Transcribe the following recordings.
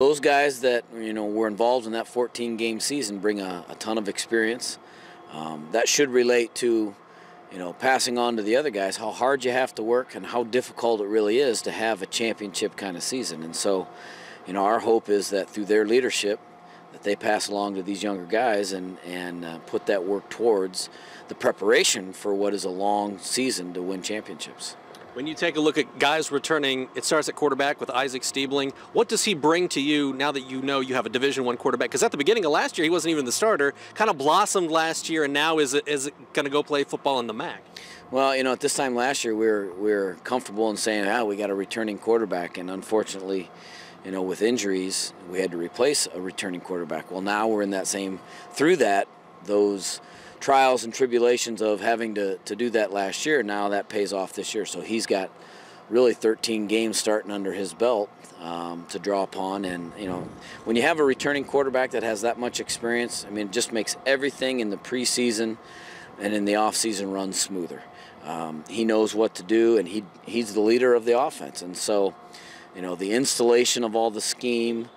Those guys that were involved in that 14-game season bring a ton of experience. That should relate to passing on to the other guys how hard you have to work and how difficult it really is to have a championship kind of season. And so, our hope is that through their leadership, that they pass along to these younger guys and put that work towards the preparation for what is a long season to win championships. When you take a look at guys returning, it starts at quarterback with Isaac Stiebling. What does he bring to you now that you know you have a Division I quarterback? Because at the beginning of last year, he wasn't even the starter, kind of blossomed last year, and now is it going to go play football in the MAC? Well, at this time last year, we were comfortable in saying, we got a returning quarterback, and unfortunately, with injuries, we had to replace a returning quarterback. Well, now we're in those trials and tribulations of having to do that last year. Now that pays off this year. So he's got really 13 games starting under his belt to draw upon. And, when you have a returning quarterback that has that much experience, it just makes everything in the preseason and in the offseason run smoother. He knows what to do, and he's the leader of the offense. And so, the installation of all the scheme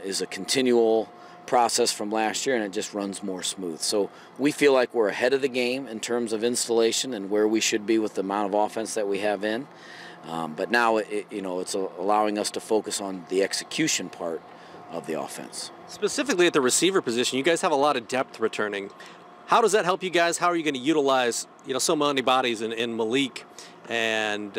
is a continual process from last year, and it just runs more smooth. So we feel like we're ahead of the game in terms of installation and where we should be with the amount of offense that we have in. But now it's allowing us to focus on the execution part of the offense. Specifically at the receiver position, you guys have a lot of depth returning. How does that help you guys? How are you going to utilize so many bodies in Malik and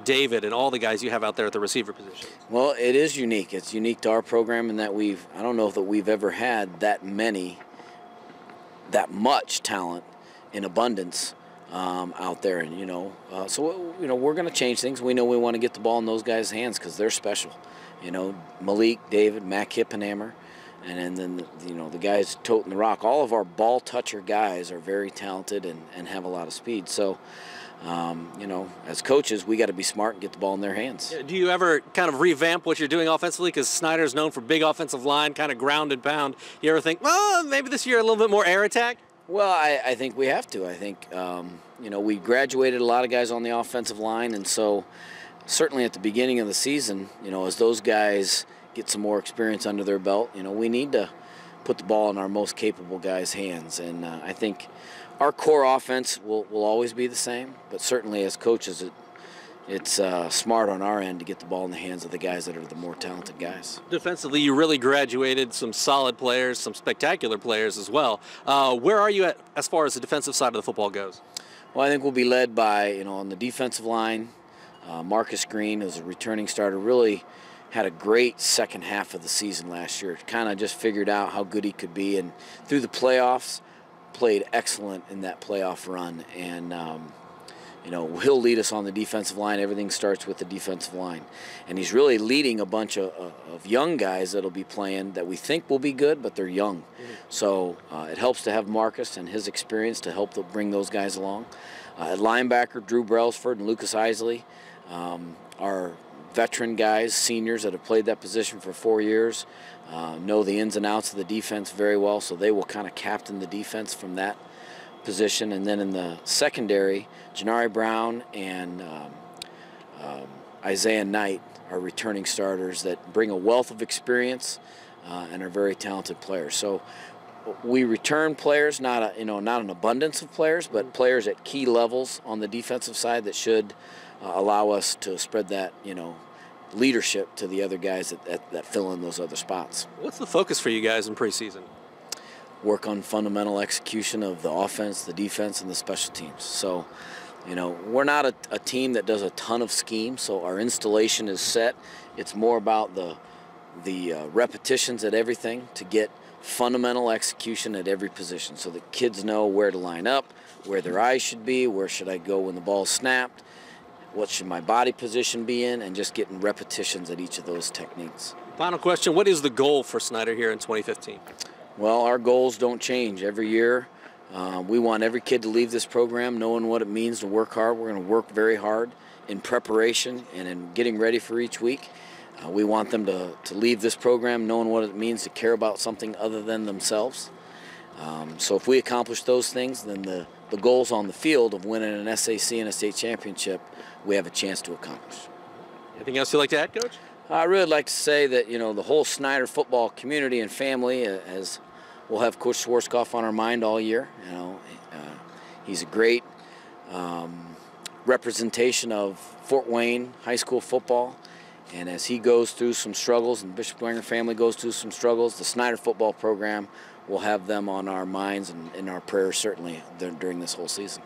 David and all the guys you have out there at the receiver position? Well, it is unique. It's unique to our program in that I don't know that we've ever had that much talent in abundance out there. And, so we're going to change things. We know we want to get the ball in those guys' hands because they're special. Malik, David, Matt Kippenhammer, and then the guys toting the rock. All of our ball toucher guys are very talented and have a lot of speed. So, as coaches, we got to be smart and get the ball in their hands. Do you ever kind of revamp what you're doing offensively? Because Snyder's known for big offensive line, kind of ground and pound. You ever think, well, maybe this year a little bit more air attack? Well, I think we have to. I think, we graduated a lot of guys on the offensive line, and so certainly at the beginning of the season, as those guys get some more experience under their belt, we need to put the ball in our most capable guys' hands. And I think our core offense will always be the same, but certainly as coaches, it's smart on our end to get the ball in the hands of the guys that are the more talented guys. Defensively, you really graduated some solid players, some spectacular players as well. Where are you at as far as the defensive side of the football goes? Well, I think we'll be led by, on the defensive line, Marcus Green, who's a returning starter, really had a great second half of the season last year. Kind of just figured out how good he could be, and through the playoffs, played excellent in that playoff run. And he'll lead us on the defensive line. Everything starts with the defensive line, and he's really leading a bunch of young guys that'll be playing that we think will be good, but they're young. So it helps to have Marcus and his experience to help bring those guys along. At linebacker, Drew Brailsford and Lucas Isley are veteran guys, seniors that have played that position for 4 years, know the ins and outs of the defense very well, so they will kind of captain the defense from that position. And then in the secondary, Janari Brown and Isaiah Knight are returning starters that bring a wealth of experience and are very talented players. So we return players, not an abundance of players, but players at key levels on the defensive side that should allow us to spread that, leadership to the other guys that fill in those other spots. What's the focus for you guys in preseason? Work on fundamental execution of the offense, the defense, and the special teams. So, we're not a team that does a ton of scheme, so our installation is set. It's more about the repetitions at everything to get fundamental execution at every position so that kids know where to line up, where their eyes should be, where should I go when the ball's snapped, what should my body position be in, and just getting repetitions at each of those techniques. Final question, what is the goal for Snyder here in 2015? Well, our goals don't change every year. We want every kid to leave this program knowing what it means to work hard. We're going to work very hard in preparation and in getting ready for each week. We want them to leave this program knowing what it means to care about something other than themselves. So if we accomplish those things, then the goals on the field of winning an SAC and a state championship, we have a chance to accomplish. Anything else you'd like to add, Coach? I really like to say that, you know, the whole Snyder football community and family, as we'll have Coach Schwarzkopf on our mind all year. You know, he's a great representation of Fort Wayne high school football. And as he goes through some struggles and the Bishop Dwenger family goes through some struggles, the Snyder football program will have them on our minds and in our prayers certainly during this whole season.